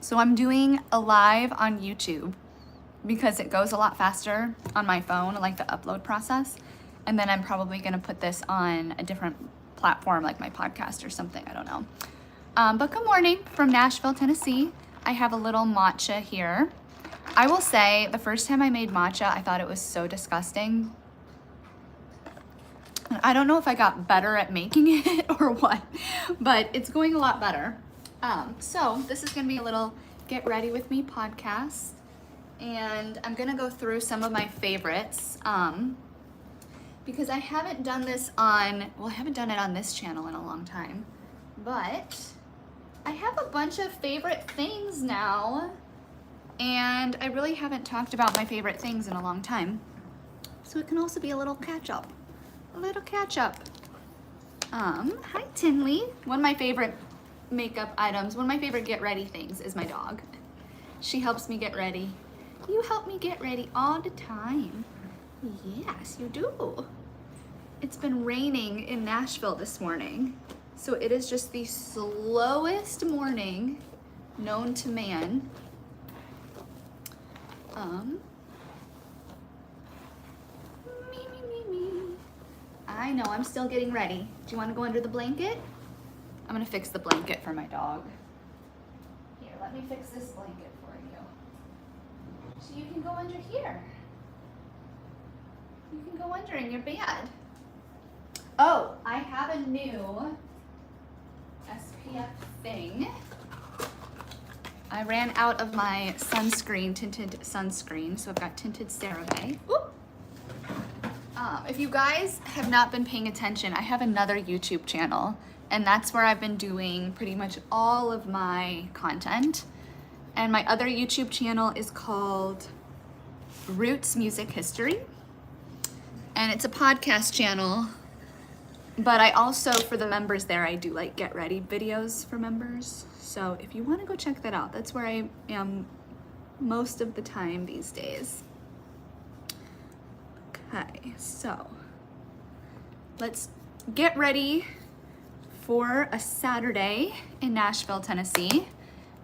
So I'm doing a live on YouTube because it goes a lot faster on my phone, like the upload process. And then I'm probably gonna put this on a different platform, like my podcast or something, I don't know. But good morning from Nashville, Tennessee. I have a little matcha here. I will say the first time I made matcha, I thought it was so disgusting. I don't know if I got better at making it or what, but it's going a lot better. So this is gonna be a little get ready with me podcast, and I'm gonna go through some of my favorites because I haven't done this on, well, I haven't done it on this channel in a long time, but I have a bunch of favorite things now, and I really haven't talked about my favorite things in a long time. So it can also be a little catch up. A little catch up. Hi Tinley. One of my favorite makeup items, one of my favorite get ready things is my dog. She helps me get ready. You help me get ready all the time. Yes, you do. It's been raining in Nashville this morning, so it is just the slowest morning known to man. I know, I'm still getting ready. Do you want to go under the blanket? I'm gonna fix the blanket for my dog. Here, let me fix this blanket for you. So you can go under here. You can go under in your bed. Oh, I have a new SPF thing. I ran out of my sunscreen, tinted sunscreen, so I've got tinted CeraVe. If you guys have not been paying attention, I have another YouTube channel, and that's where I've been doing pretty much all of my content. And my other YouTube channel is called Roots Music History, and it's a podcast channel, but I also, for the members there, I do like get ready videos for members. So if you want to go check that out, that's where I am most of the time these days. Okay, so let's get ready for a Saturday in Nashville, Tennessee.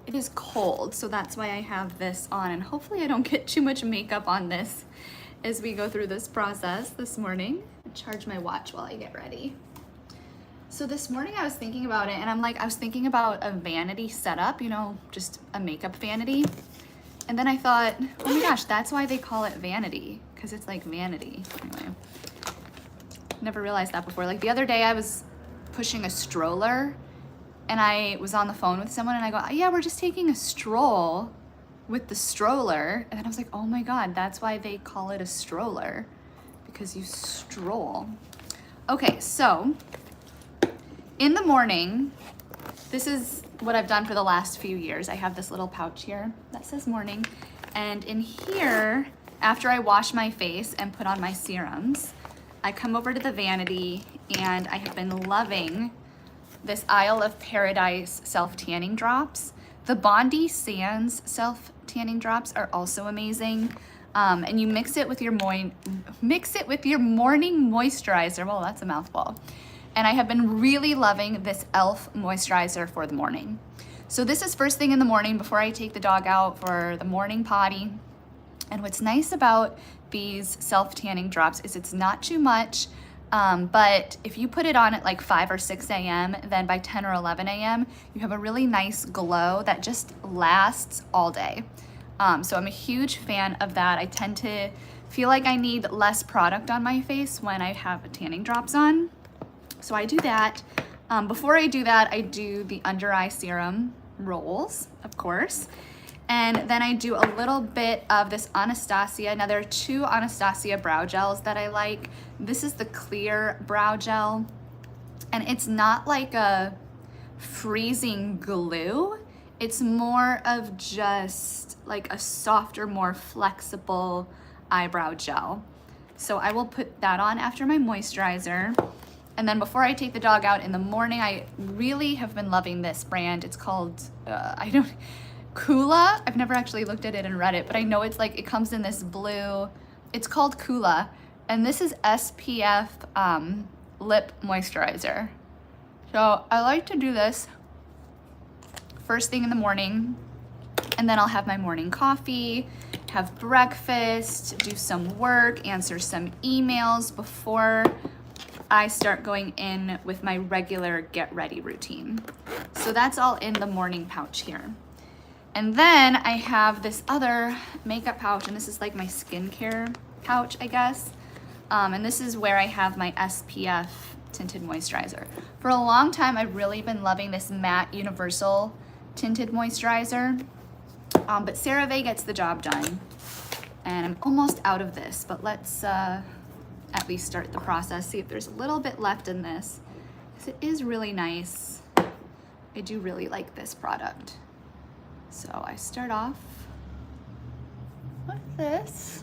It is cold, so that's why I have this on, and hopefully I don't get too much makeup on this as we go through this process this morning. I'll charge my watch while I get ready. So this morning I was thinking about it, and I was thinking about a vanity setup, you know, just a makeup vanity. And then I thought, oh my gosh, that's why they call it vanity, because it's like vanity. Anyway, never realized that before. Like the other day I was pushing a stroller, and I was on the phone with someone, and I go, yeah, we're just taking a stroll with the stroller. And then I was like, oh my God, that's why they call it a stroller, because you stroll. Okay, so in the morning, this is what I've done for the last few years. I have this little pouch here that says morning. And in here, after I wash my face and put on my serums, I come over to the vanity, and I have been loving this Isle of Paradise self-tanning drops. The Bondi Sands self-tanning drops are also amazing. And you mix it with your morning moisturizer. Well, that's a mouthful. And I have been really loving this e.l.f. moisturizer for the morning. So this is first thing in the morning before I take the dog out for the morning potty. And what's nice about these self-tanning drops is it's not too much, but if you put it on at like 5 or 6 a.m., then by 10 or 11 a.m., you have a really nice glow that just lasts all day. So I'm a huge fan of that. I tend to feel like I need less product on my face when I have tanning drops on. So I do that. Before I do that, I do the under eye serum rolls, of course. And then I do a little bit of this Anastasia. Now there are two Anastasia brow gels that I like. This is the clear brow gel, and it's not like a freezing glue. It's more of just like a softer, more flexible eyebrow gel. So I will put that on after my moisturizer. And then before I take the dog out in the morning, I really have been loving this brand. It's called, Kula. I've never actually looked at it and read it, but I know it's like, it comes in this blue. It's called Kula, and this is SPF lip moisturizer. So I like to do this first thing in the morning. And then I'll have my morning coffee, have breakfast, do some work, answer some emails before I start going in with my regular get ready routine. So that's all in the morning pouch here. And then I have this other makeup pouch, and this is like my skincare pouch, I guess. And this is where I have my SPF tinted moisturizer. For a long time, I've really been loving this matte universal tinted moisturizer, but CeraVe gets the job done. And I'm almost out of this, but let's at least start the process, see if there's a little bit left in this, because it is really nice. I do really like this product. So I start off with this.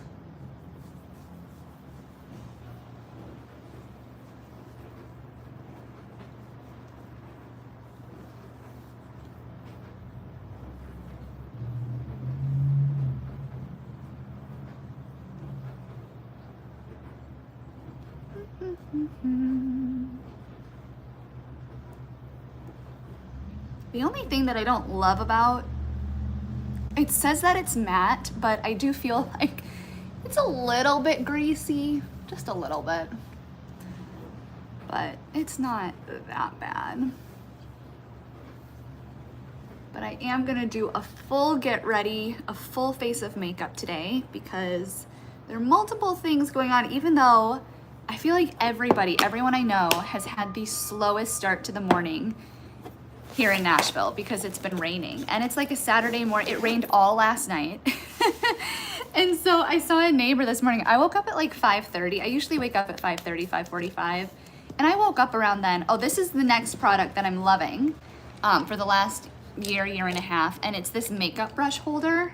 The only thing that I don't love about it says that it's matte, but I do feel like it's a little bit greasy, just a little bit, but it's not that bad. But I am gonna do a full get ready, a full face of makeup today, because there are multiple things going on, even though I feel like everyone I know has had the slowest start to the morning here in Nashville because it's been raining, and it's like a Saturday morning. It rained all last night. And so I saw a neighbor this morning. I woke up at like 5:30. I usually wake up at 5:30, 5:45. And I woke up around then. Oh, this is the next product that I'm loving for the last year and a half. And it's this makeup brush holder.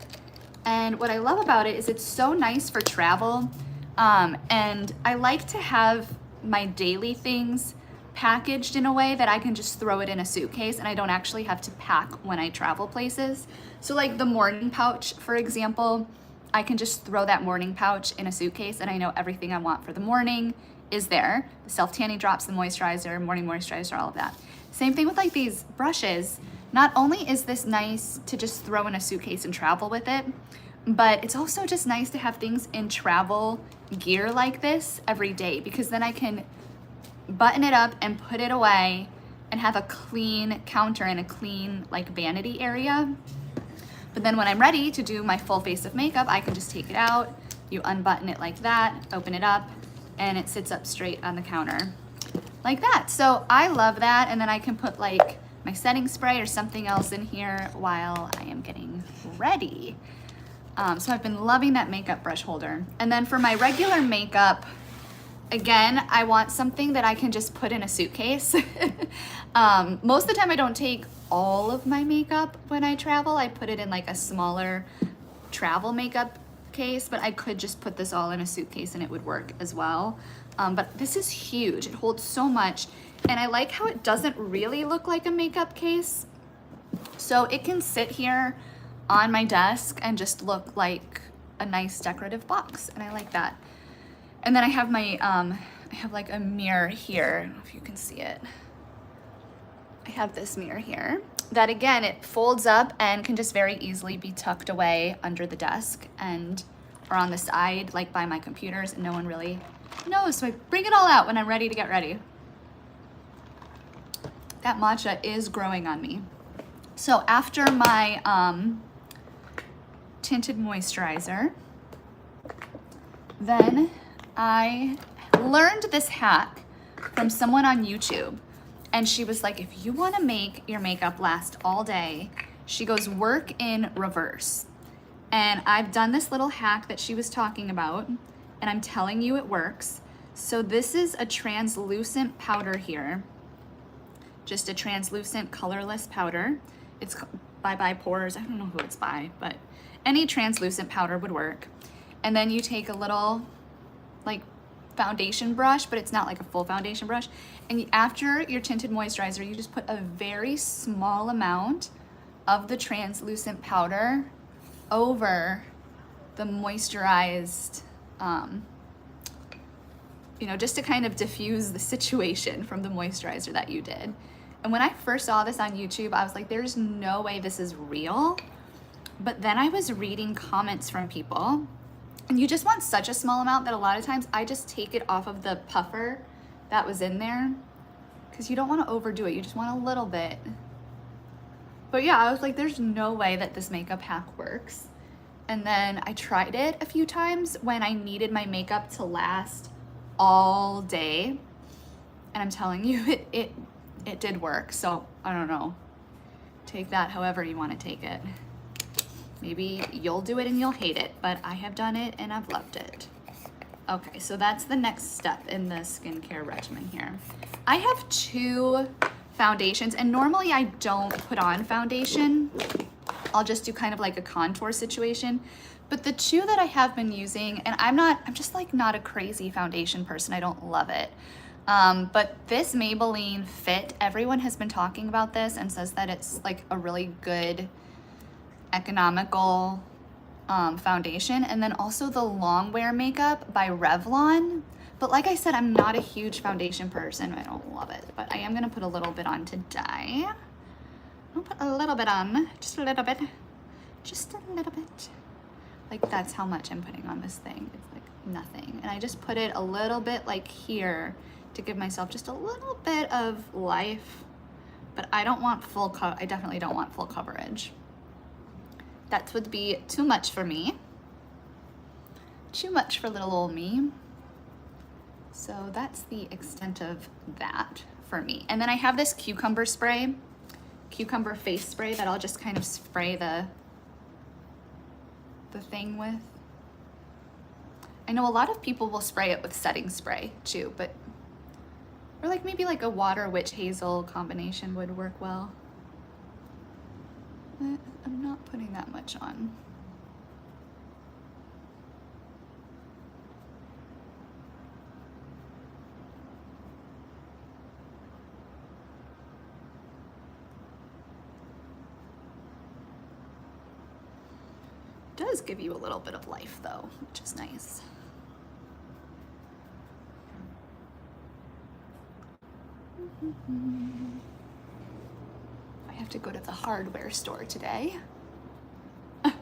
And what I love about it is it's so nice for travel. And I like to have my daily things packaged in a way that I can just throw it in a suitcase and I don't actually have to pack when I travel places. So like the morning pouch, for example, I can just throw that morning pouch in a suitcase and I know everything I want for the morning is there. The self-tanning drops, the moisturizer, morning moisturizer, all of that. Same thing with like these brushes. Not only is this nice to just throw in a suitcase and travel with it, but it's also just nice to have things in travel gear like this every day, because then I can button it up and put it away and have a clean counter and a clean like vanity area. But then when I'm ready to do my full face of makeup, I can just take it out, you unbutton it like that, open it up, and it sits up straight on the counter like that. So I love that. And then I can put like my setting spray or something else in here while I am getting ready. So I've been loving that makeup brush holder. And then for my regular makeup, again, I want something that I can just put in a suitcase. Most of the time I don't take all of my makeup when I travel. I put it in like a smaller travel makeup case, but I could just put this all in a suitcase and it would work as well. But this is huge. It holds so much. And I like how it doesn't really look like a makeup case. So it can sit here on my desk and just look like a nice decorative box. And I like that. And then I have my, I have like a mirror here. I don't know if you can see it. I have this mirror here that again, it folds up and can just very easily be tucked away under the desk and or on the side, like by my computers, and no one really knows. So I bring it all out when I'm ready to get ready. That matcha is growing on me. So after my tinted moisturizer, then I learned this hack from someone on YouTube, and she was like, if you want to make your makeup last all day, she goes, work in reverse. And I've done this little hack that she was talking about, and I'm telling you it works. So this is a translucent powder here, just a translucent colorless powder. It's by Pores. I don't know who it's by, but any translucent powder would work. And then you take a little like foundation brush, but it's not like a full foundation brush. And after your tinted moisturizer, you just put a very small amount of the translucent powder over the moisturized, you know, just to kind of diffuse the situation from the moisturizer that you did. And when I first saw this on YouTube, I was like, there's no way this is real. But then I was reading comments from people, and you just want such a small amount that a lot of times I just take it off of the puffer that was in there, because you don't want to overdo it. You just want a little bit. But yeah, I was like, there's no way that this makeup hack works. And then I tried it a few times when I needed my makeup to last all day. And I'm telling you, it did work. So I don't know. Take that however you want to take it. Maybe you'll do it and you'll hate it, but I have done it and I've loved it. Okay, so that's the next step in the skincare regimen here. I have 2 foundations, and normally I don't put on foundation. I'll just do kind of like a contour situation. But the 2 that I have been using, and I'm just like not a crazy foundation person. I don't love it. But this Maybelline Fit, everyone has been talking about this and says that it's like a really good economical foundation. And then also the Longwear Makeup by Revlon. But like I said, I'm not a huge foundation person. I don't love it, but I am gonna put a little bit on today. I'll put a little bit on, just a little bit, just a little bit. Like that's how much I'm putting on this thing. It's like nothing. And I just put it a little bit like here to give myself just a little bit of life, but I don't want I definitely don't want full coverage. That would be too much for me. Too much for little old me. So that's the extent of that for me. And then I have this cucumber spray, cucumber face spray that I'll just kind of spray the thing with. I know a lot of people will spray it with setting spray too, but or like maybe like a water witch hazel combination would work well. But I'm not putting that much on. Does give you a little bit of life though, which is nice. I have to go to the hardware store today.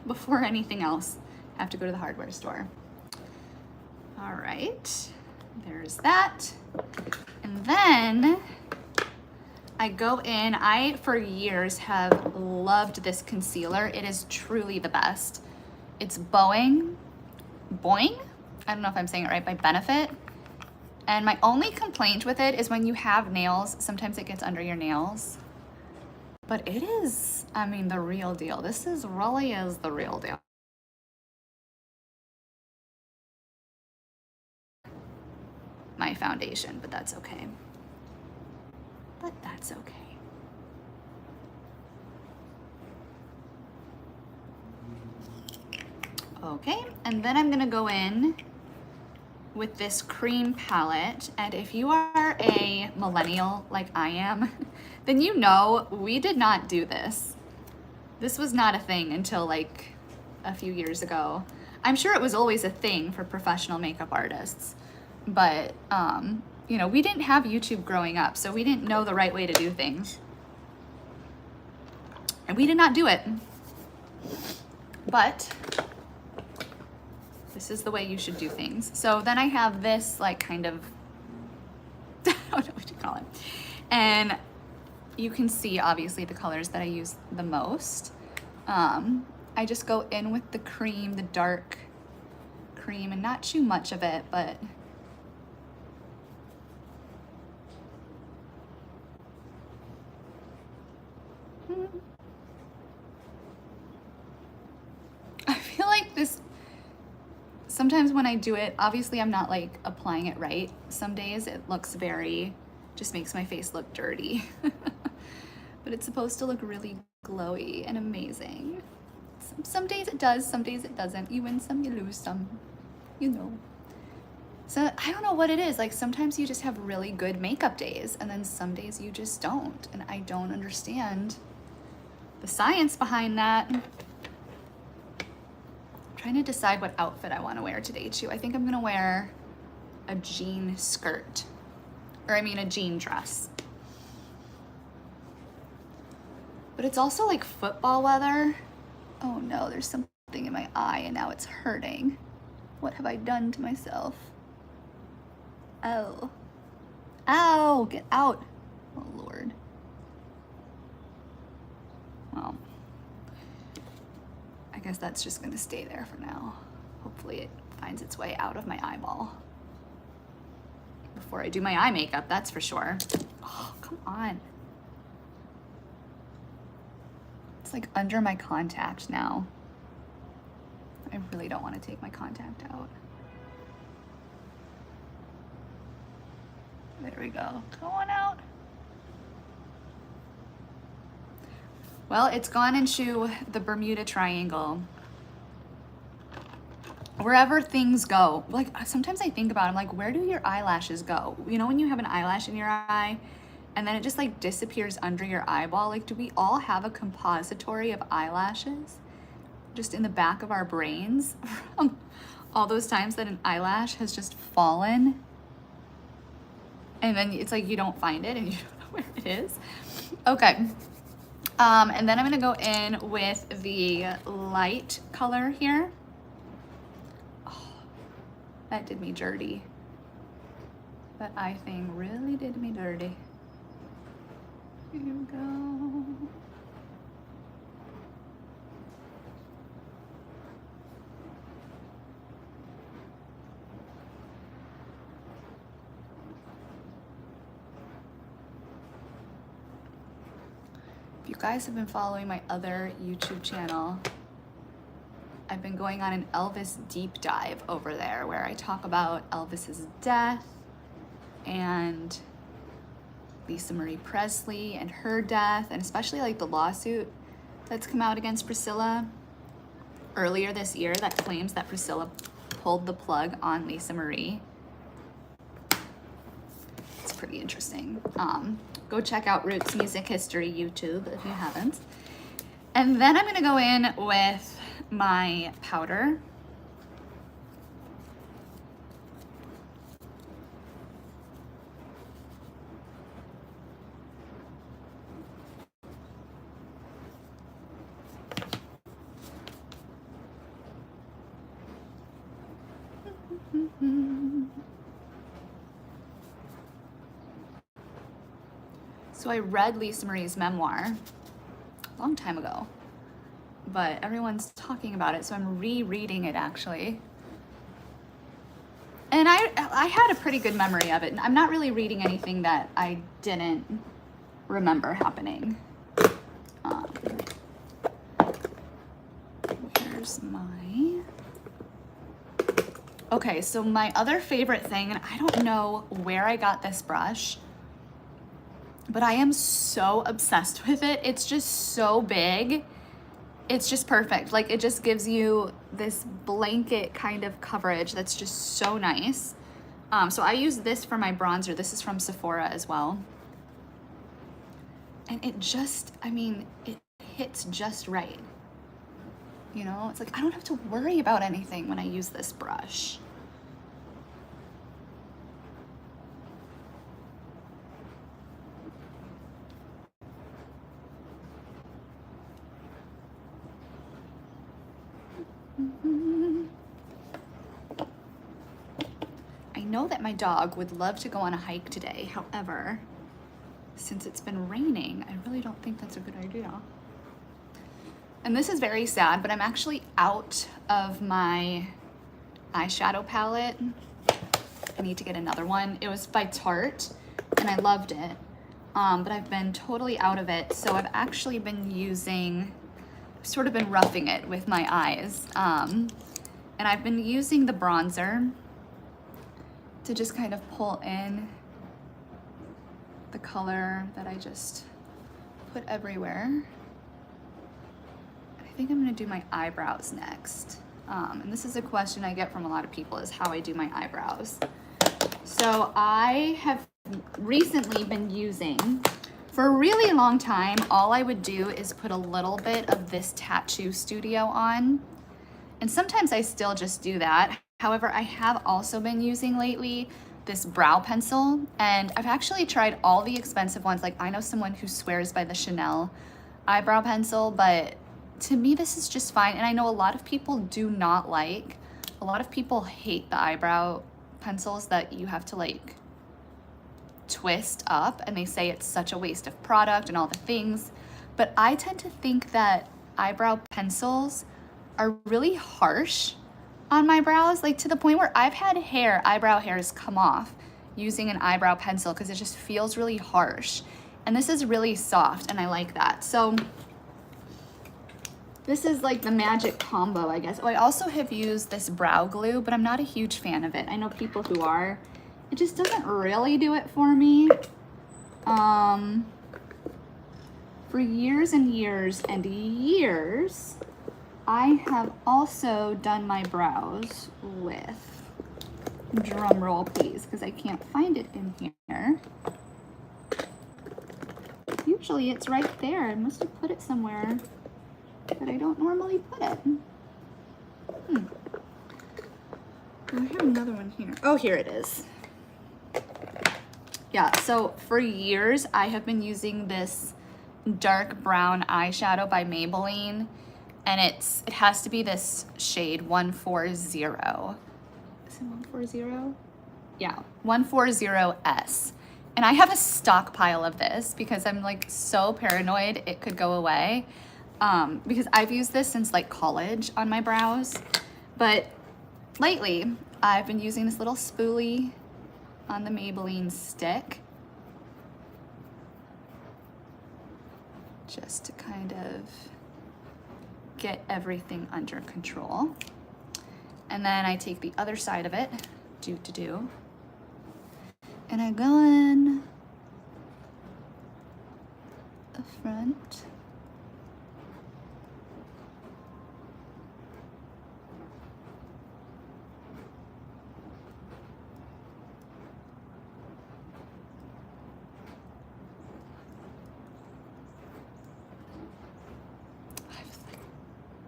Before anything else, I have to go to the hardware store. All right, there's that. And then I go in, I for years have loved this concealer. It is truly the best. It's Boing, I don't know if I'm saying it right, by Benefit. And my only complaint with it is when you have nails, sometimes it gets under your nails. But it is, I mean, the real deal. This really is the real deal. My foundation, but that's okay. But that's okay. Okay, and then I'm gonna go in with this cream palette. And if you are a millennial like I am, then you know we did not do this. This was not a thing until like a few years ago. I'm sure it was always a thing for professional makeup artists, but you know, we didn't have YouTube growing up, so we didn't know the right way to do things. And we did not do it. But this is the way you should do things. So then I have this like kind of, I don't know what you call it. And you can see obviously the colors that I use the most. I just go in with the cream, the dark cream, and not too much of it, but I feel like this, sometimes when I do it, obviously I'm not like applying it right. Some days it looks very, just makes my face look dirty. But it's supposed to look really glowy and amazing. Some days it does, some days it doesn't. You win some, you lose some, you know. So I don't know what it is. Like sometimes you just have really good makeup days and then some days you just don't. And I don't understand the science behind that. I'm trying to decide what outfit I want to wear today too. I think I'm gonna wear a jean skirt, or I mean a jean dress. But it's also like football weather. Oh no, there's something in my eye and now it's hurting. What have I done to myself? Oh. Ow, get out. Oh Lord. Well, I guess that's just gonna stay there for now. Hopefully it finds its way out of my eyeball before I do my eye makeup, that's for sure. Oh, come on. It's like under my contact now. I really don't want to take my contact out. There we go. Go on out. Well, it's gone into the Bermuda Triangle. Wherever things go, like sometimes I think about it, I'm like, where do your eyelashes go? You know, when you have an eyelash in your eye and then it just like disappears under your eyeball, like do we all have a compository of eyelashes just in the back of our brains from all those times that an eyelash has just fallen? And then it's like you don't find it and you don't know where it is. Okay. And then I'm gonna go in with the light color here. That did me dirty. That eye thing really did me dirty. Here we go. If you guys have been following my other YouTube channel, I've been going on an Elvis deep dive over there where I talk about Elvis's death and Lisa Marie Presley and her death, and especially like the lawsuit that's come out against Priscilla earlier this year that claims that Priscilla pulled the plug on Lisa Marie. It's pretty interesting. Go check out Roots Music History YouTube if you haven't. And then I'm gonna go in with my powder. So I read Lisa Marie's memoir a long time ago, but everyone's talking about it, so I'm rereading it actually. And I had a pretty good memory of it. I'm not really reading anything that I didn't remember happening. Here's my... Okay, so my other favorite thing, and I don't know where I got this brush, but I am so obsessed with it. It's just so big. It's just perfect. Like it just gives you this blanket kind of coverage that's just so nice. So I use this for my bronzer. This is from Sephora as well. And it just, I mean, it hits just right. You know, it's like I don't have to worry about anything when I use this brush. I know that my dog would love to go on a hike today. However, since it's been raining, I really don't think that's a good idea. And this is very sad, but I'm actually out of my eyeshadow palette. I need to get another one. It was by Tarte and I loved it, but I've been totally out of it. So I've actually been using, sort of been roughing it with my eyes. And I've been using the bronzer to just kind of pull in the color that I just put everywhere. I think I'm gonna do my eyebrows next. And this is a question I get from a lot of people, is how I do my eyebrows. So I have recently been using, for a really long time, all I would do is put a little bit of this Tattoo Studio on. And sometimes I still just do that. However, I have also been using lately this brow pencil, and I've actually tried all the expensive ones. Like I know someone who swears by the Chanel eyebrow pencil, but to me, this is just fine. And I know a lot of people do not like, a lot of people hate the eyebrow pencils that you have to like twist up, and they say it's such a waste of product and all the things. But I tend to think that eyebrow pencils are really harsh on my brows, like to the point where I've had eyebrow hairs come off using an eyebrow pencil because it just feels really harsh. And this is really soft, and I like that. So this is like the magic combo, I guess. Oh, I also have used this brow glue, but I'm not a huge fan of it. I know people who are. It just doesn't really do it for me. For years and years and years, I have also done my brows with, drum roll please, because I can't find it in here. Usually it's right there. I must have put it somewhere that I don't normally put it. Oh, I have another one here. Oh, here it is. Yeah, so for years I have been using this dark brown eyeshadow by Maybelline, and it has to be this shade 140. Is it 140? Yeah, 140S. And I have a stockpile of this because I'm like so paranoid it could go away. Because I've used this since like college on my brows. But lately I've been using this little spoolie on the Maybelline stick, just to kind of get everything under control. And then I take the other side of it, and I go in the front.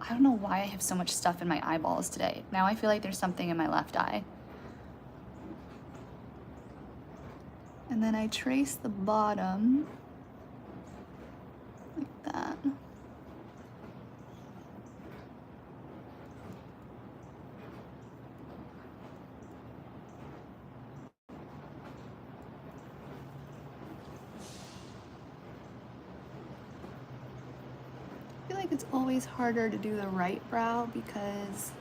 I don't know why I have so much stuff in my eyeballs today. Now I feel like there's something in my left eye. And then I trace the bottom like that. I feel like it's always harder to do the right brow because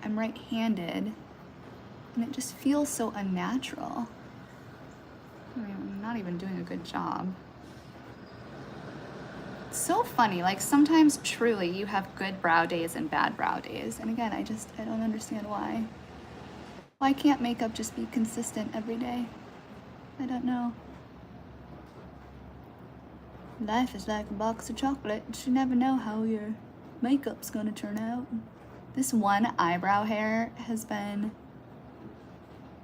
I'm right-handed and it just feels so unnatural. I mean, I'm not even doing a good job. It's so funny, like sometimes truly you have good brow days and bad brow days. And again, I don't understand why. Why can't makeup just be consistent every day? I don't know. Life is like a box of chocolates. You never know how your makeup's gonna turn out. This one eyebrow hair has been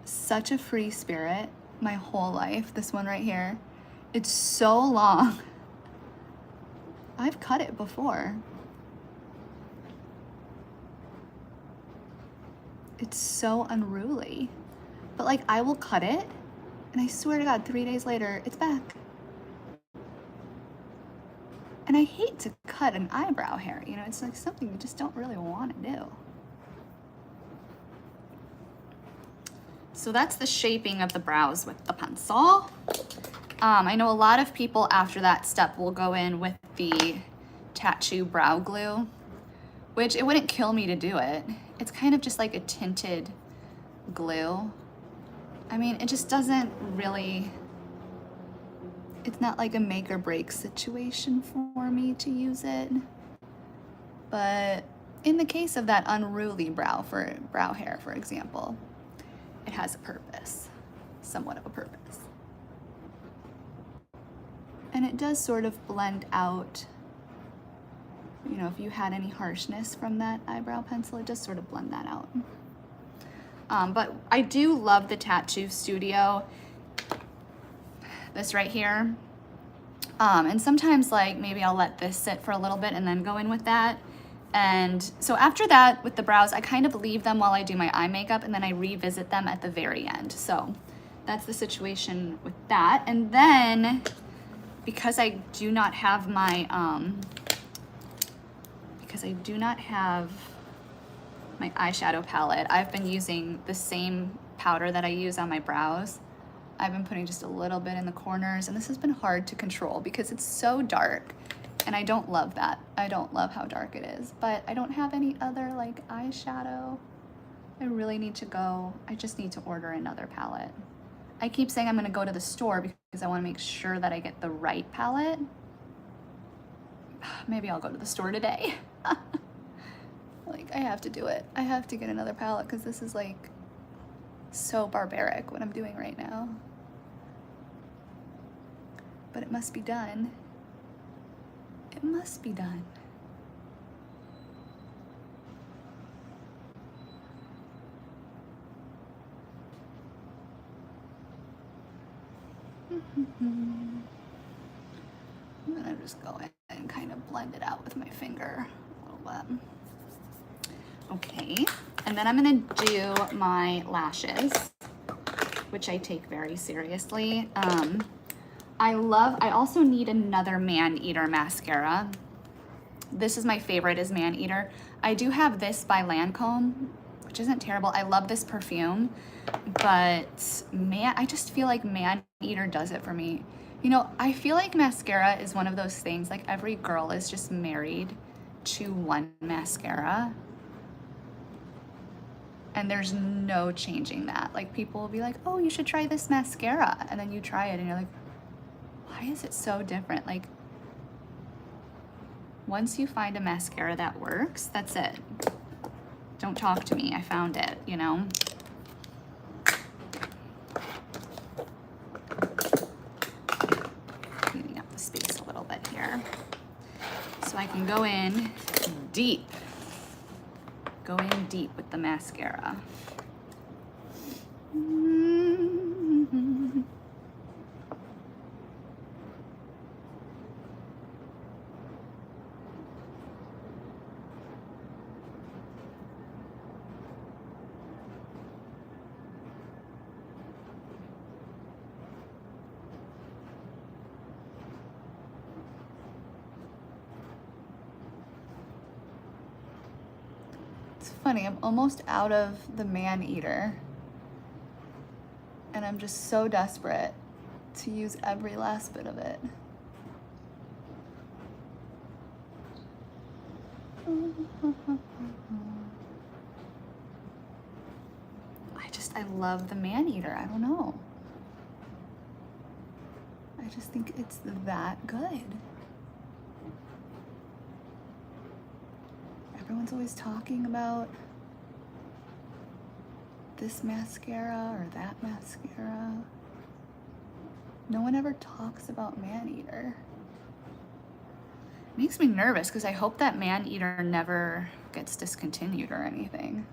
such a free spirit my whole life. This one right here. It's so long. I've cut it before. It's so unruly. But like I will cut it and I swear to God, 3 days later, it's back. And I hate to cut an eyebrow hair, you know, it's like something you just don't really want to do. So that's the shaping of the brows with the pencil. I know a lot of people after that step will go in with the Tattoo brow glue, which it wouldn't kill me to do it. It's kind of just like a tinted glue. I mean, it just doesn't really, it's not like a make or break situation for me to use it. But in the case of that unruly brow hair, for example, it has a purpose, somewhat of a purpose. And it does sort of blend out, you know, if you had any harshness from that eyebrow pencil, it does sort of blend that out. But I do love the Tattoo Studio, this right here. And sometimes like maybe I'll let this sit for a little bit and then go in with that. And so after that with the brows, I kind of leave them while I do my eye makeup and then I revisit them at the very end. So that's the situation with that. And then because I do not have my guys, I do not have my eyeshadow palette. I've been using the same powder that I use on my brows. I've been putting just a little bit in the corners, and this has been hard to control because it's so dark, and I don't love that. I don't love how dark it is, but I don't have any other like eyeshadow. I really need to go, I just need to order another palette. I keep saying I'm gonna go to the store because I wanna make sure that I get the right palette. Maybe I'll go to the store today. Like, I have to do it. I have to get another palette because this is like so barbaric what I'm doing right now. But it must be done. It must be done. I'm gonna just go in and kind of blend it out with my finger a little bit. Okay, and then I'm gonna do my lashes, which I take very seriously. I also need another Man-Eater mascara. This is my favorite, is Man-Eater. I do have this by Lancome, which isn't terrible. I love this perfume, but I just feel like Man-Eater does it for me. You know, I feel like mascara is one of those things, like every girl is just married to one mascara. And there's no changing that. Like, people will be like, oh, you should try this mascara. And then you try it and you're like, why is it so different? Like, once you find a mascara that works, that's it. Don't talk to me, I found it, you know? Cleaning up the space a little bit here. So I can go in deep. Go in deep with the mascara. Funny, I'm almost out of the Man-Eater, and I'm just so desperate to use every last bit of it. I love the Man-Eater. I don't know. I just think it's that good. Everyone's always talking about this mascara or that mascara. No one ever talks about Man-Eater. It makes me nervous because I hope that Man-Eater never gets discontinued or anything.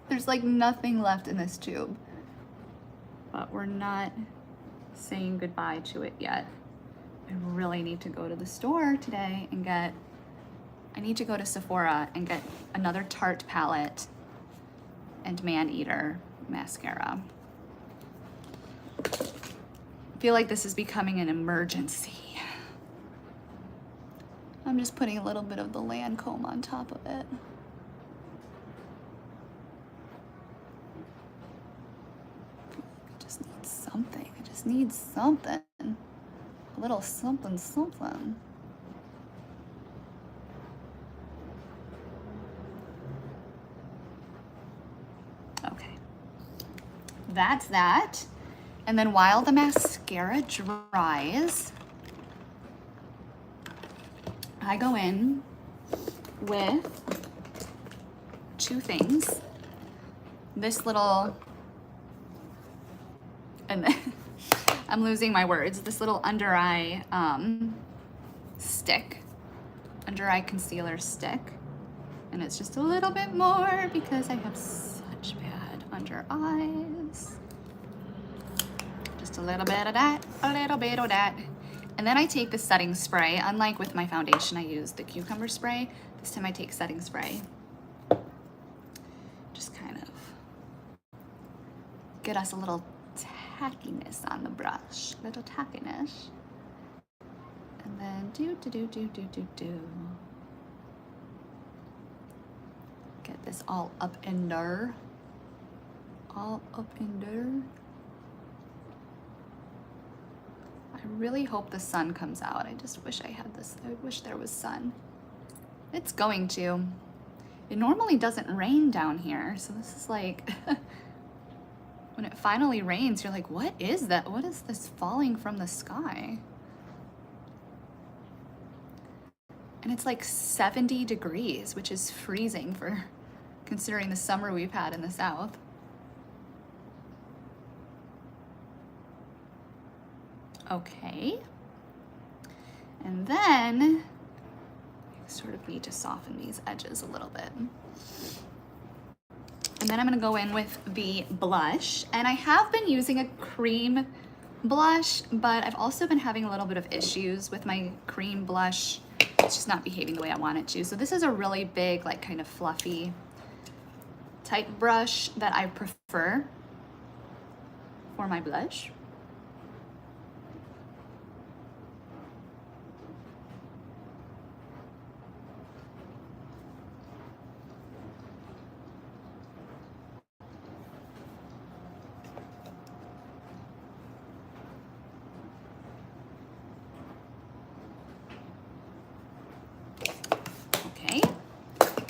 There's like nothing left in this tube, but we're not saying goodbye to it yet. I really need to go to the store today and I need to go to Sephora and get another Tarte palette and Man-Eater mascara. I feel like this is becoming an emergency. I'm just putting a little bit of the Lancome on top of it. I just need something. I just need something. A little something, something. Okay. That's that. And then while the mascara dries, I go in with two things. This little, and I'm losing my words, this little under eye stick, under eye concealer stick. And it's just a little bit more because I have such bad under eyes. Just a little bit of that, a little bit of that. And then I take the setting spray. Unlike with my foundation, I use the cucumber spray. This time I take setting spray. Just kind of get us a little tackiness on the brush, little tackiness. And then do. Get this all up in there. All up in there. I really hope the sun comes out. I just wish I had this. I wish there was sun. It's going to. It normally doesn't rain down here, so this is like, when it finally rains, you're like, what is that? What is this falling from the sky? And it's like 70 degrees, which is freezing for considering the summer we've had in the South. Okay. And then I sort of need to soften these edges a little bit. And then I'm gonna go in with the blush. And I have been using a cream blush, but I've also been having a little bit of issues with my cream blush. It's just not behaving the way I want it to. So this is a really big, like kind of fluffy type brush that I prefer for my blush.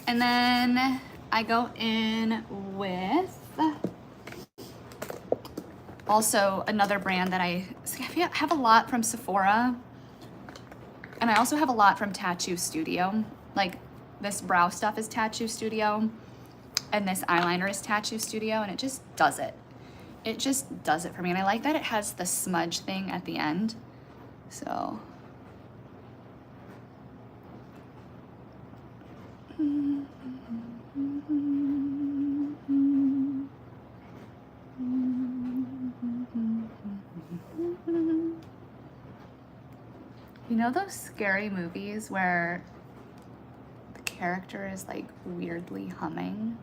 And then I go in with also another brand that I have a lot from Sephora. And I also have a lot from Tattoo Studio. Like this brow stuff is Tattoo Studio and this eyeliner is Tattoo Studio, and it just does it. It just does it for me. And I like that it has the smudge thing at the end. So. You know those scary movies where the character is like weirdly humming?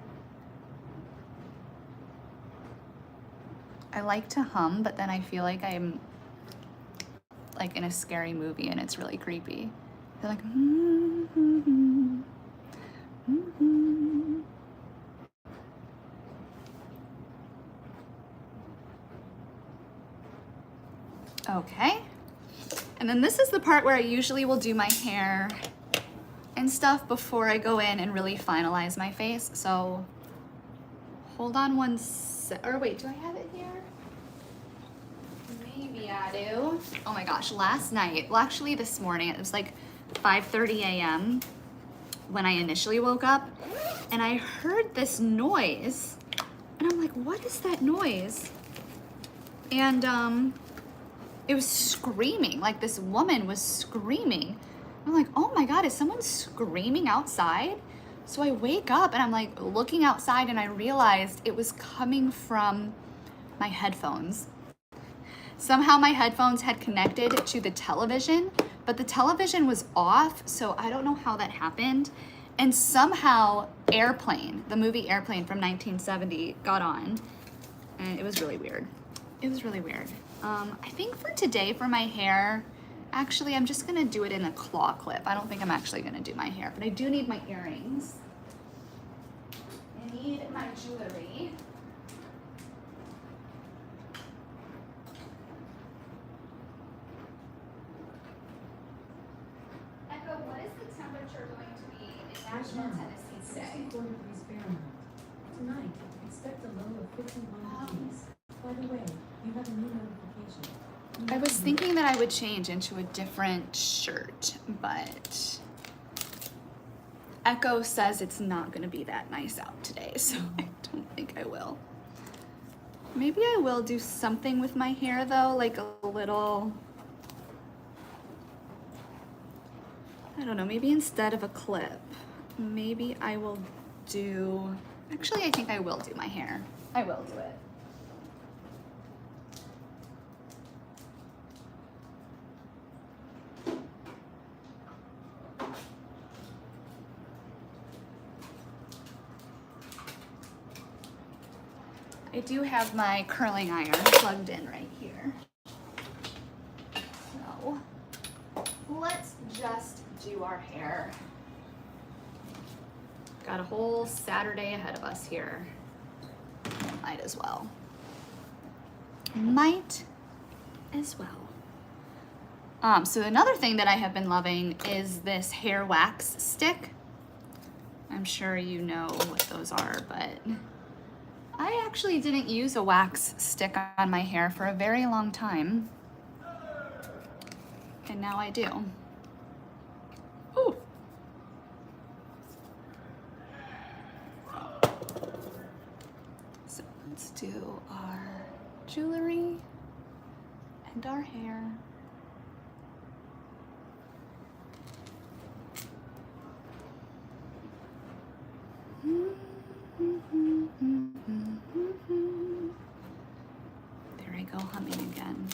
I like to hum, but then I feel like I'm like in a scary movie and it's really creepy. They're like, Okay. And then this is the part where I usually will do my hair and stuff before I go in and really finalize my face. So hold on one sec, or wait, do I have it here? Maybe I do. Oh my gosh, last night, well actually this morning, it was like 5:30 a.m. when I initially woke up, and I heard this noise, and I'm like, what is that noise? And it was screaming, like this woman was screaming. I'm like, oh my God, is someone screaming outside? So I wake up and I'm like looking outside, and I realized it was coming from my headphones. Somehow my headphones had connected to the television, but the television was off, so I don't know how that happened. And somehow Airplane, the movie Airplane from 1970, got on, and it was really weird. It was really weird. I think for today, for my hair, actually, I'm just gonna do it in a claw clip. I don't think I'm actually gonna do my hair, but I do need my earrings. I need my jewelry. Echo, what is the temperature going to be in Nashville, Tennessee today? 64 degrees Fahrenheit. Tonight, expect a low of 51 degrees. By the way, you have a new notification. I was thinking that I would change into a different shirt, but Echo says it's not going to be that nice out today, so I don't think I will. Maybe I will do something with my hair though, like a little, I don't know, maybe instead of a clip, maybe I will do, actually I think I will do my hair. I will do it. I do have my curling iron plugged in right here. So let's just do our hair. Got a whole Saturday ahead of us here. Might as well. Might as well. So another thing that I have been loving is this hair wax stick. I'm sure you know what those are, but I actually didn't use a wax stick on my hair for a very long time. And now I do. Ooh. So let's do our jewelry and our hair. There I go, humming again.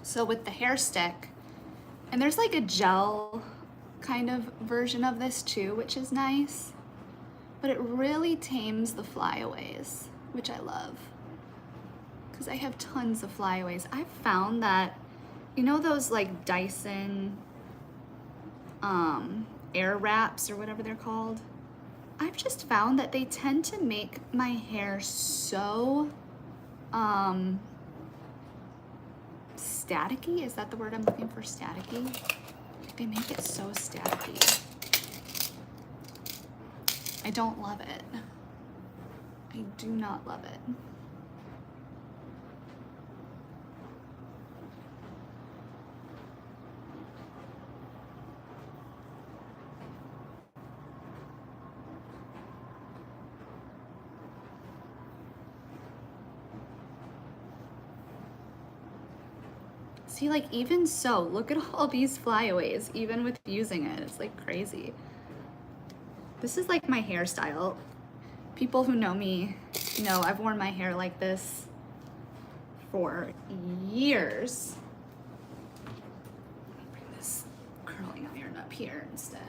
So with the hair stick, and there's like a gel kind of version of this too, which is nice, but it really tames the flyaways, which I love, because I have tons of flyaways. I've found that, you know those like Dyson air wraps or whatever they're called? I've just found that they tend to make my hair so staticky. Is that the word I'm looking for? Staticky? They make it so staticky. I don't love it. I do not love it. See, like even so, look at all these flyaways, even with using it. It's like crazy. This is like my hairstyle. People who know me know I've worn my hair like this for years. I'll bring this curling iron up here instead.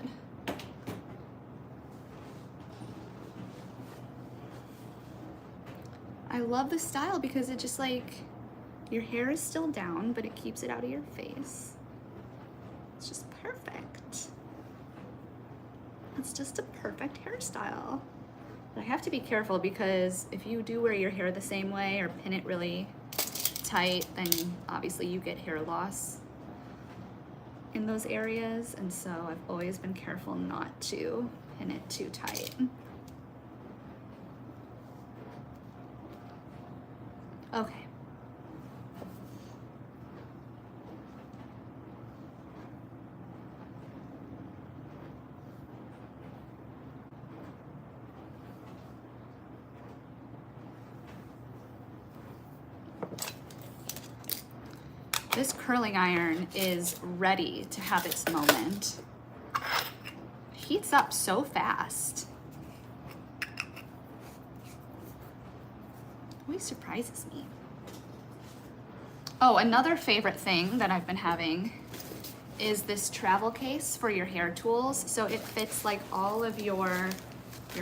I love this style because it just like, your hair is still down, but it keeps it out of your face. It's just perfect. It's just a perfect hairstyle. But I have to be careful because if you do wear your hair the same way or pin it really tight, then obviously you get hair loss in those areas. And so I've always been careful not to pin it too tight. Okay. This curling iron is ready to have its moment. It heats up so fast. Always surprises me. Oh, another favorite thing that I've been having is this travel case for your hair tools. So it fits like all of your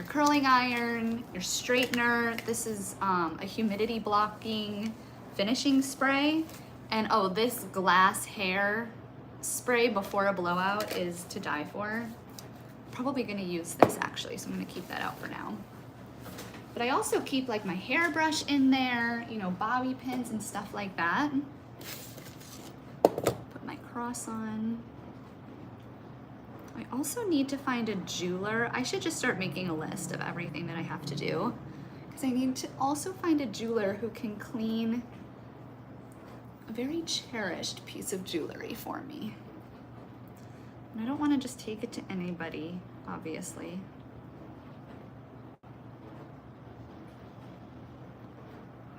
curling iron, your straightener. This is a humidity blocking finishing spray. And oh, this glass hair spray before a blowout is to die for. Probably gonna use this actually, so I'm gonna keep that out for now. But I also keep like my hairbrush in there, you know, bobby pins and stuff like that. Put my cross on. I also need to find a jeweler. I should just start making a list of everything that I have to do, because I need to also find a jeweler who can clean a very cherished piece of jewelry for me. And I don't want to just take it to anybody, obviously.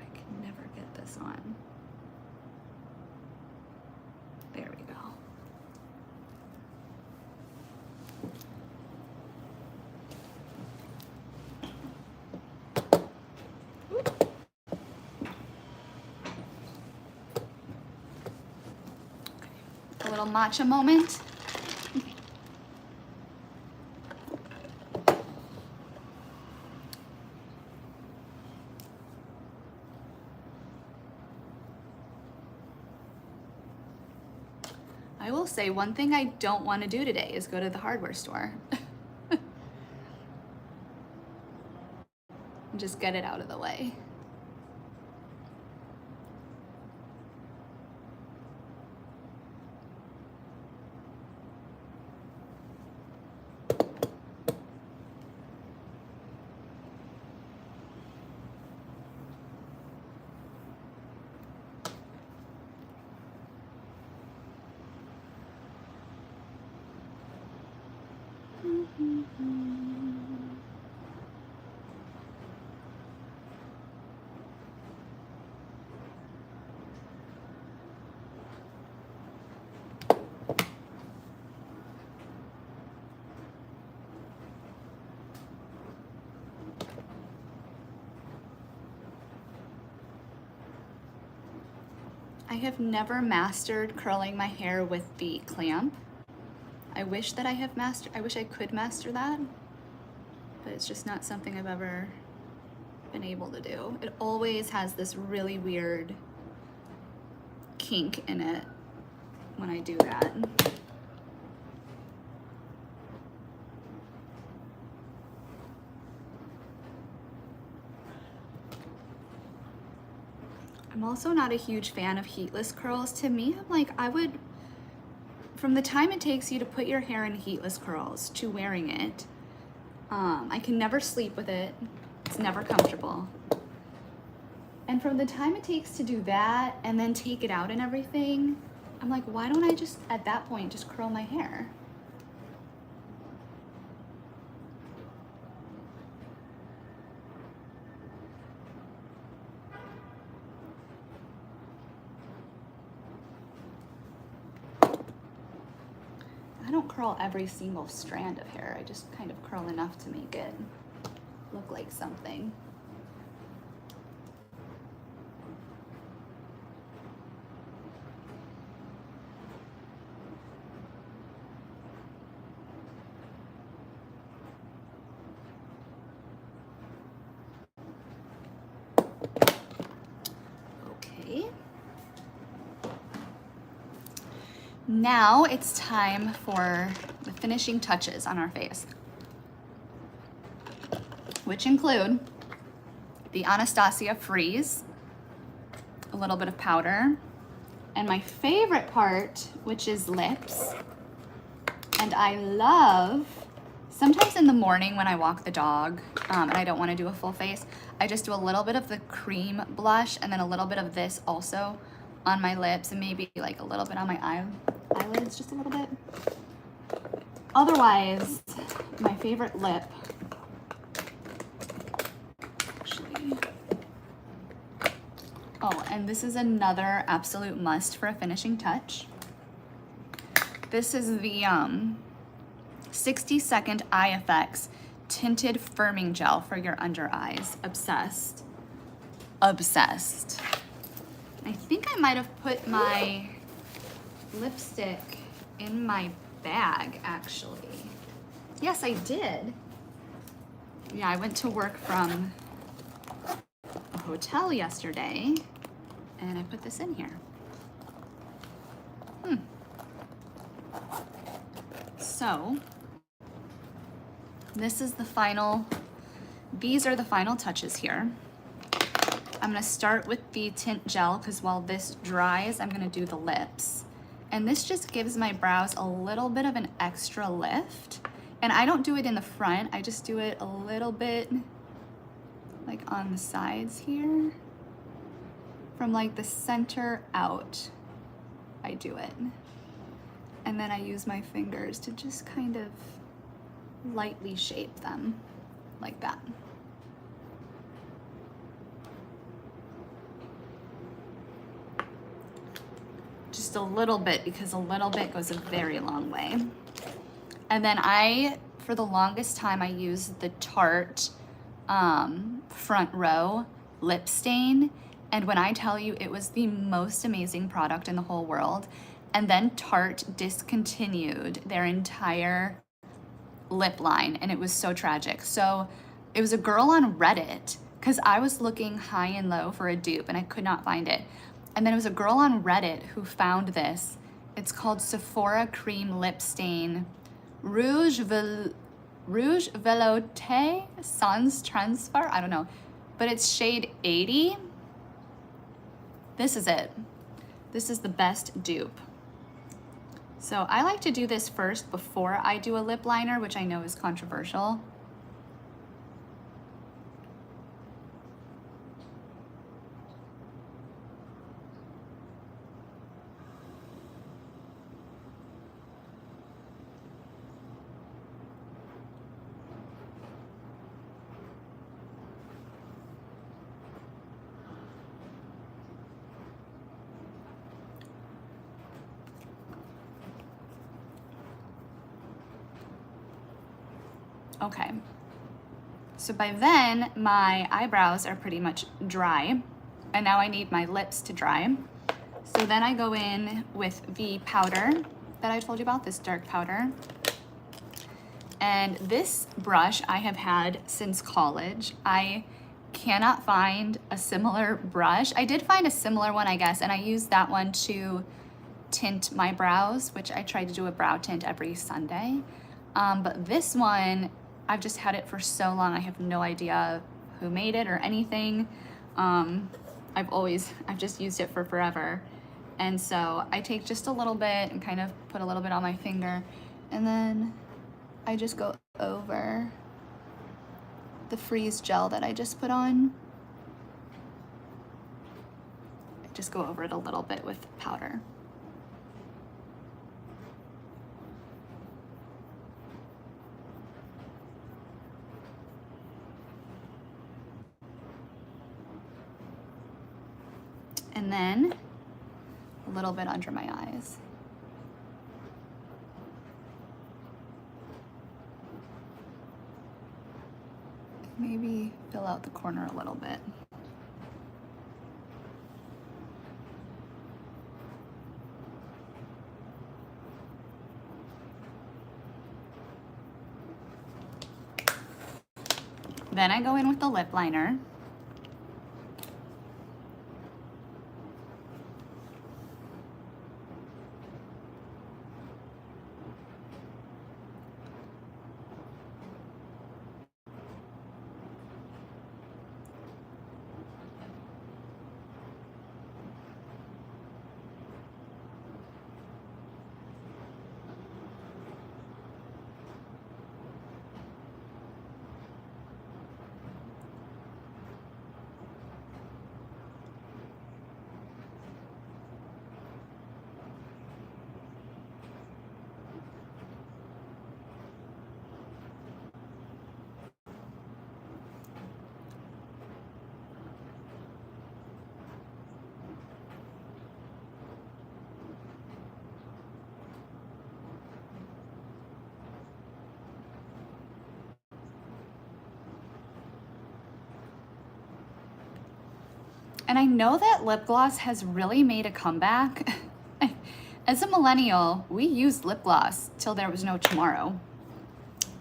I can never get this on. There we go. A little matcha moment. I will say one thing I don't want to do today is go to the hardware store. And just get it out of the way. I have never mastered curling my hair with the clamp. I wish that I wish I could master that, but it's just not something I've ever been able to do. It always has this really weird kink in it when I do that. I'm also not a huge fan of heatless curls. To me, I'm like, from the time it takes you to put your hair in heatless curls to wearing it, I can never sleep with it. It's never comfortable. And from the time it takes to do that and then take it out and everything, I'm like, why don't I just, at that point, just curl my hair? I don't curl every single strand of hair. I just kind of curl enough to make it look like something. Okay. Now it's time for the finishing touches on our face, which include the Anastasia Freeze, a little bit of powder, and my favorite part, which is lips. And I love, sometimes in the morning when I walk the dog and I don't want to do a full face, I just do a little bit of the cream blush and then a little bit of this also on my lips and maybe like a little bit on my eyelids, just a little bit. Otherwise, my favorite lip, actually, oh, and this is another absolute must for a finishing touch. This is the 60-second Eye Effects Tinted Firming Gel for your under eyes. Obsessed. Obsessed. I think I might have put my lipstick in my bag, actually. Yes, I did. Yeah, I went to work from a hotel yesterday, and I put this in here. So, this is the final, these are the final touches here. I'm gonna start with the tint gel because while this dries, I'm gonna do the lips. And this just gives my brows a little bit of an extra lift. And I don't do it in the front, I just do it a little bit like on the sides here. From like the center out, I do it. And then I use my fingers to just kind of lightly shape them like that. Just a little bit, because a little bit goes a very long way. And then for the longest time, I used the Tarte Front Row lip stain. And when I tell you, it was the most amazing product in the whole world. And then Tarte discontinued their entire lip line, and it was so tragic. So it was a girl on Reddit, because I was looking high and low for a dupe and I could not find it. And then it was a girl on Reddit who found this. It's called Sephora Cream Lip Stain Rouge Velouté Sans Transfer. I don't know, but it's shade 80. This is it. This is the best dupe. So I like to do this first before I do a lip liner, which I know is controversial. Okay, so by then my eyebrows are pretty much dry, and now I need my lips to dry. So then I go in with the powder that I told you about, this dark powder. And this brush I have had since college. I cannot find a similar brush. I did find a similar one, I guess, and I used that one to tint my brows, which I try to do a brow tint every Sunday. But this one, I've just had it for so long, I have no idea who made it or anything. I've just used it for forever. And so I take just a little bit and kind of put a little bit on my finger, and then I just go over the freeze gel that I just put on. I just go over it a little bit with powder. And then a little bit under my eyes. Maybe fill out the corner a little bit. Then I go in with the lip liner. And I know that lip gloss has really made a comeback. As a millennial, we used lip gloss till there was no tomorrow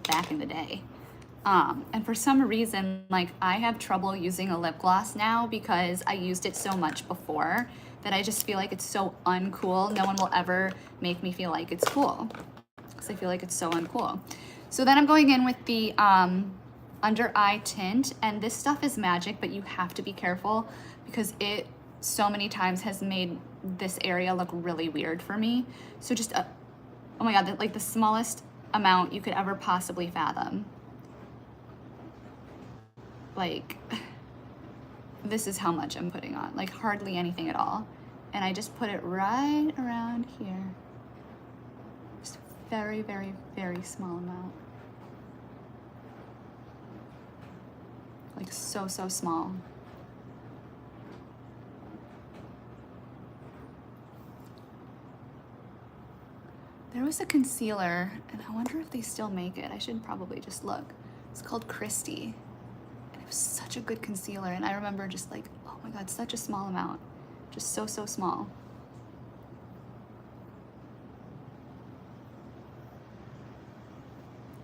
back in the day. And for some reason, like, I have trouble using a lip gloss now because I used it so much before that I just feel like it's so uncool. No one will ever make me feel like it's cool because I feel like it's so uncool. So then I'm going in with the under eye tint, and this stuff is magic, but you have to be careful because it so many times has made this area look really weird for me. So just, oh my God, like the smallest amount you could ever possibly fathom. Like, this is how much I'm putting on, like hardly anything at all. And I just put it right around here. very, very, very small amount. Like so, so small. There was a concealer, and I wonder if they still make it. I should probably just look. It's called Christy. And it was such a good concealer, and I remember just like, oh my God, such a small amount. Just so, so small.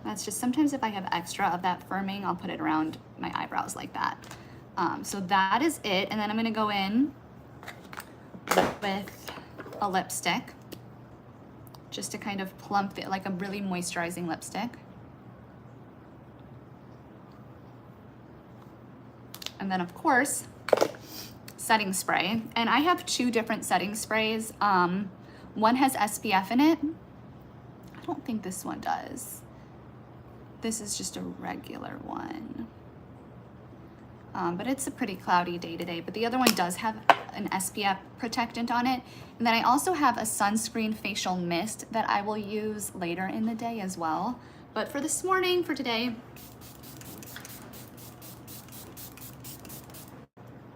That's just, sometimes if I have extra of that firming, I'll put it around my eyebrows like that. So that is it. And then I'm gonna go in with a lipstick just to kind of plump it, like a really moisturizing lipstick. And then of course, setting spray. And I have 2 different setting sprays. One has SPF in it. I don't think this one does. This is just a regular one. But it's a pretty cloudy day today, but the other one does have an SPF protectant on it. And then I also have a sunscreen facial mist that I will use later in the day as well. But for this morning, for today,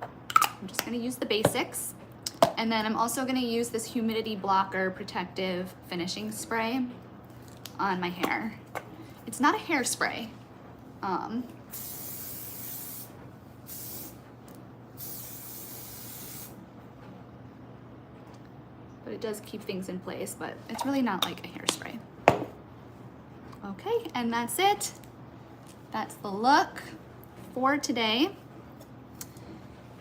I'm just gonna use the basics. And then I'm also gonna use this humidity blocker protective finishing spray on my hair. It's not a hairspray. But it does keep things in place, but it's really not like a hairspray. Okay, and that's it. That's the look for today.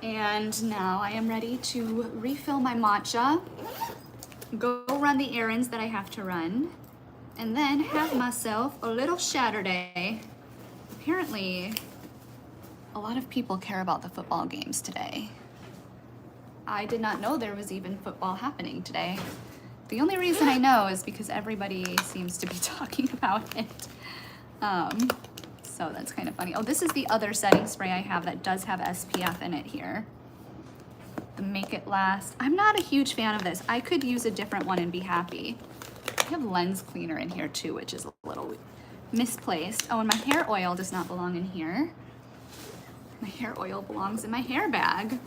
And now I am ready to refill my matcha, go run the errands that I have to run, and then have myself a little Saturday. Apparently, a lot of people care about the football games today. I did not know there was even football happening today. The only reason I know is because everybody seems to be talking about it. So that's kind of funny. Oh, this is the other setting spray I have that does have SPF in it here. The Make It Last. I'm not a huge fan of this. I could use a different one and be happy. I have lens cleaner in here too, which is a little misplaced. Oh, and my hair oil does not belong in here. My hair oil belongs in my hair bag.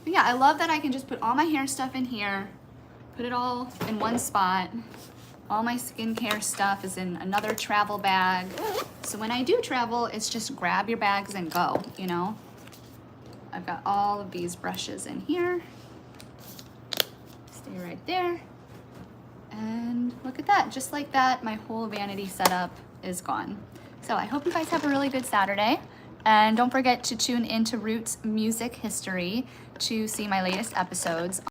But yeah, I love that I can just put all my hair stuff in here, put it all in one spot. All my skincare stuff is in another travel bag. So when I do travel, it's just grab your bags and go, you know? I've got all of these brushes in here. Stay right there. And look at that, just like that, my whole vanity setup is gone. So I hope you guys have a really good Saturday. And don't forget to tune into Roots Music History to see my latest episodes.